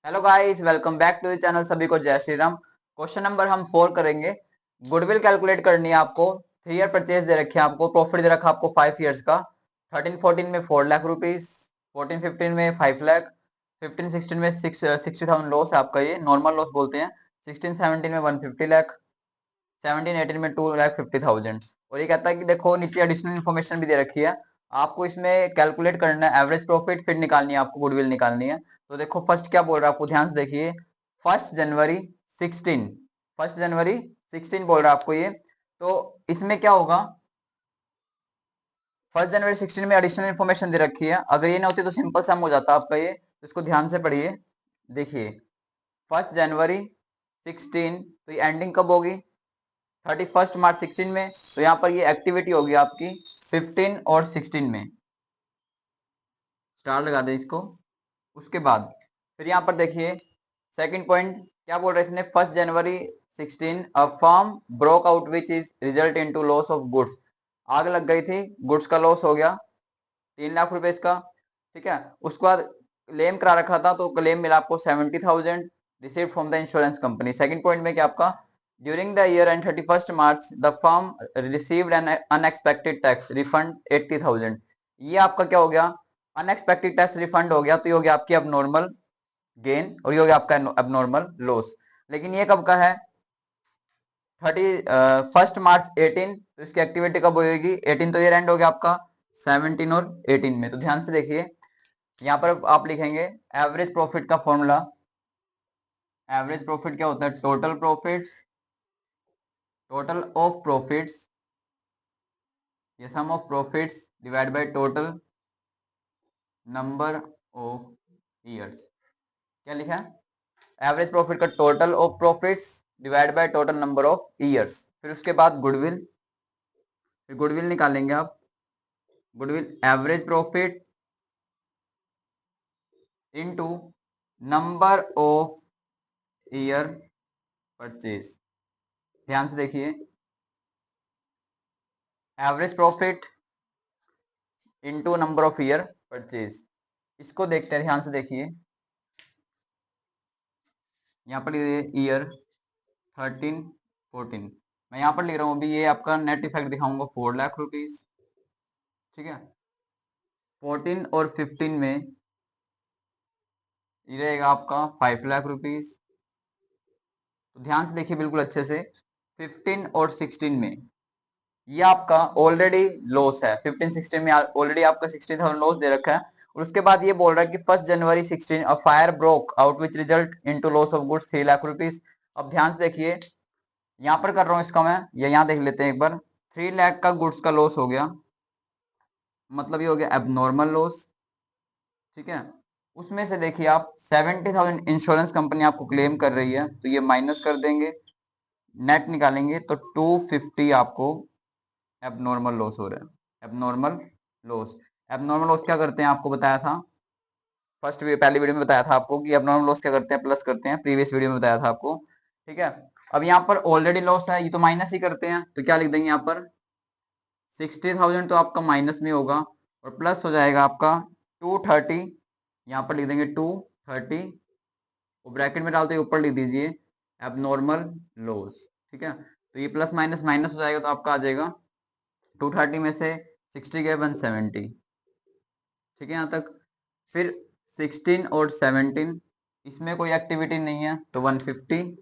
Hello guys, welcome back to the channel. सभी को जय श्री राम। क्वेश्चन नंबर हम 4 करेंगे। गुडविल कैलकुलेट करनी है आपको। 3 ईयर परचेज दे रखे हैं आपको, प्रॉफिट दे रखा आपको 5 ईयर्स का। 13-14 में 4 लाख रुपीज, 14-15 में 5 लाख, 15-16 में 60,000 लॉस है आपका, ये नॉर्मल लॉस बोलते हैं। 16-17 में 150 लाख, 17-18 में 2,50,000। और ये कहता है कि देखो नीचे एडिशनल इन्फॉर्मेशन भी दे रखी है आपको, इसमें कैलकुलेट करना है एवरेज प्रॉफिट, फिर निकालनी है आपको, गुडविल निकालनी है। तो देखो फर्स्ट क्या बोल रहा है आपको, ध्यान से देखिए। 1 जनवरी 16, 1 जनवरी 16 बोल रहा है आपको ये। तो इसमें क्या होगा, 1 जनवरी 16 में एडिशनल इन्फॉर्मेशन दे रखी है। अगर ये ना होती तो सिंपल सम हो जाता आपका ये। तो इसको ध्यान से पढ़िए। देखिए 1 जनवरी 16, तो ये एंडिंग कब होगी, 31 मार्च 16 में। तो यहाँ पर ये एक्टिविटी होगी आपकी 15 और 16 में। स्टार लगा दे इसको। उसके बाद फिर यहाँ पर देखिए सेकंड पॉइंट क्या बोल रहे हैं इसने, 1 जनवरी 16 a firm broke out which is result into loss of goods. आग लग गई थी, गुड्स का लॉस हो गया 3 लाख रुपए इसका। ठीक है, उसके बाद क्लेम करा रखा था, तो क्लेम मिला आपको 70,000 received from the insurance company. Second point में क्या आपका, during the year and 31 March the firm received an unexpected tax refund 80,000। ये आपका क्या हो गया, अनएक्सपेक्टेड टैक्स रिफंड हो गया, तो ये हो गया आपकी अब नॉर्मल गेन, और ये हो गया आपका अब नॉर्मल लॉस। लेकिन ये कब का है, 1 मार्च 18, तो इसकी एक्टिविटी कब होगी, 18 तो ये एंड हो गया आपका 17 और 18 में। तो ध्यान से देखिए, यहाँ पर आप लिखेंगे एवरेज प्रॉफिट का फॉर्मूला। एवरेज प्रॉफिट क्या होता है, total profits, total of profits, ये sum of profits divide by total number of years. क्या लिखा है, एवरेज प्रॉफिट का total of profits divide by total number of years. फिर उसके बाद गुडविल, फिर गुडविल निकालेंगे आप। Goodwill average profit into number of year purchase. ध्यान से देखिए, average profit into number of year purchase, इसको देखते हैं, ध्यान से देखिए। यहाँ पर ईयर 13-14, मैं यहाँ पर लिख रहा हूँ अभी, ये आपका नेट इफेक्ट दिखाऊंगा 4 लाख रुपीज। ठीक है, 14 और 15 में ये रहेगा आपका 5 लाख रुपीज। तो ध्यान से देखिए बिल्कुल अच्छे से, 15 और 16 में ये आपका ऑलरेडी लॉस है। 15-16 में ऑलरेडी आपका 16,000 लॉस दे रखा है। और उसके बाद ये बोल रहा है कि 1 जनवरी 16 a fire broke out which result into loss of goods 3 lakh rupees. अब ध्यान से देखिए, यहाँ पर कर रहा हूँ इसका मैं, ये यहाँ देख लेते हैं एक बार। 3 लाख का गुड्स का लॉस हो गया, मतलब ये हो गया एबनॉर्मल लॉस। ठीक है, उसमें से देखिए आप 70,000 इंश्योरेंस कंपनी आपको क्लेम कर रही है, तो ये माइनस कर देंगे, नेट निकालेंगे तो 250 आपको एबनॉर्मल लॉस हो रहा है। एबनॉर्मल लॉस, एबनॉर्मल लॉस क्या करते हैं आपको बताया था पहली वीडियो में बताया था आपको कि एबनॉर्मल लॉस क्या करते हैं, प्लस करते हैं, प्रीवियस वीडियो में बताया था आपको। ठीक है, अब यहाँ पर ऑलरेडी लॉस है, ये तो माइनस ही करते हैं, तो क्या लिख देंगे यहाँ पर 60,000 तो आपका माइनस में होगा, और प्लस हो जाएगा आपका 230। यहाँ पर लिख देंगे 230, और ब्रैकेट में डालते ऊपर लिख दीजिए एबनॉर्मल लॉस। ठीक है, तो ये प्लस माइनस माइनस हो जाएगा, तो आपका आ जाएगा 230 में से 60 गए 170। ठीक है यहाँ तक। फिर 16 और 17, इसमें कोई एक्टिविटी नहीं है, तो 150,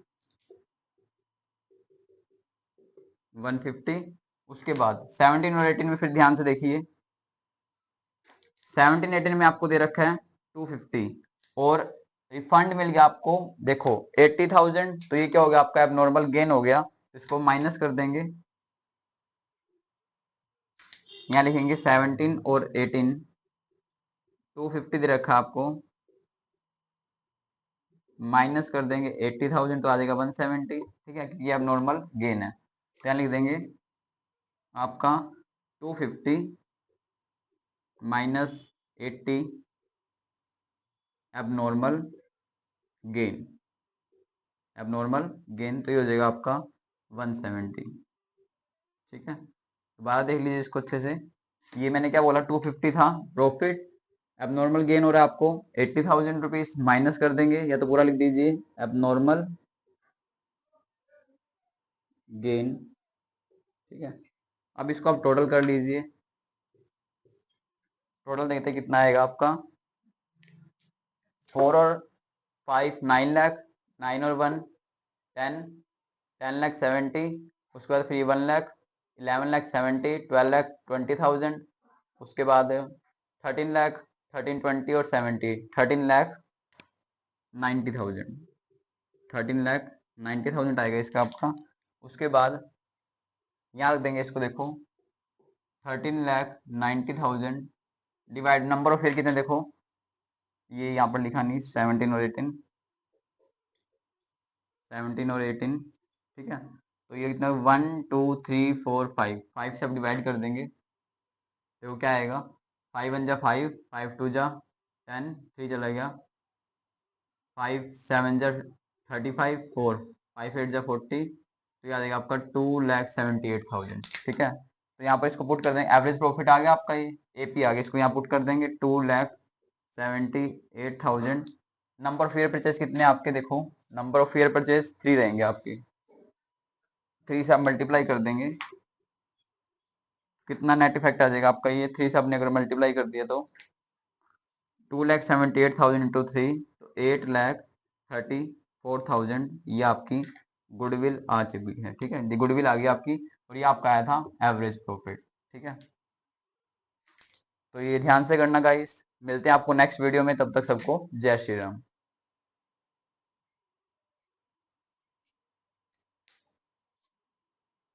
150। उसके बाद 17 और 18 में फिर ध्यान से देखिए, 17-18 में आपको दे रखा है 250, और रिफंड मिल गया आपको देखो 80,000। तो ये क्या हो गया आपका एबनॉर्मल गेन हो गया, इसको माइनस कर देंगे। यहाँ लिखेंगे 17 और 18, 250 दे रखा है आपको, माइनस कर देंगे 80,000, तो आ जाएगा 170। ठीक है, क्योंकि अब नॉर्मल गेन है, तो यहाँ लिख देंगे आपका 250 minus 80 abnormal gain, abnormal gain, तो ये हो जाएगा आपका 170। ठीक है, दोबारा देख लीजिए इसको अच्छे से। ये मैंने क्या बोला, 250 था प्रॉफिट, अब नॉर्मल गेन हो रहा है आपको 80,000 रुपीज, माइनस कर देंगे या तो पूरा लिख दीजिए अब नॉर्मल गेन। ठीक है, अब इसको आप टोटल कर लीजिए, टोटल देखते हैं कितना आएगा आपका। 4 और 5 9 लाख, 9 और 1 10, 10 लाख 70, उसके बाद फिर 1 लाख, 11 लाख 70, 12 लाख 20,000, उसके बाद 13 लाख 13 20 और 70, 13 लाख 90,000, 13 लाख 90,000 आएगा इसका आपका। उसके बाद यहाँ रख देंगे इसको, देखो 13 lakh 90,000 divide number of year कितने, देखो ये यहाँ पर लिखा नहीं, 17 और 18, 17 और 18। ठीक है, तो ये कितना 1 2 3 4 5, 5 से आप डिवाइड कर देंगे तो क्या आएगा, 5 1 जा 5, 5 2 जा 10, 3 चला गया, 5 7 जा 35, 4 5 8 जा 40, तो याद आएगा आपका 2,78,000। ठीक है, तो यहाँ पर इसको पुट कर देंगे, एवरेज प्रॉफिट आ गया आपका, ये एपी आ गया, इसको यहाँ पुट कर देंगे 2,78,000। नंबर ऑफ ईयर परचेज कितने आपके, देखो नंबर ऑफ ईयर परचेज 3 रहेंगे आपके, 3 से आप मल्टीप्लाई कर देंगे, कितना नेट इफेक्ट आ जाएगा आपका, ये 3 से आपने अगर मल्टीप्लाई कर दिया तो 2,78,000 इंटू 3, तो 8,34,000 ये आपकी गुडविल आ चुकी है। ठीक है, ये गुडविल आ गई आपकी, और ये आपका आया था एवरेज प्रॉफिट। ठीक है, तो ये ध्यान से करना गाइस, मिलते हैं आपको नेक्स्ट वीडियो में, तब तक सबको जय श्री राम।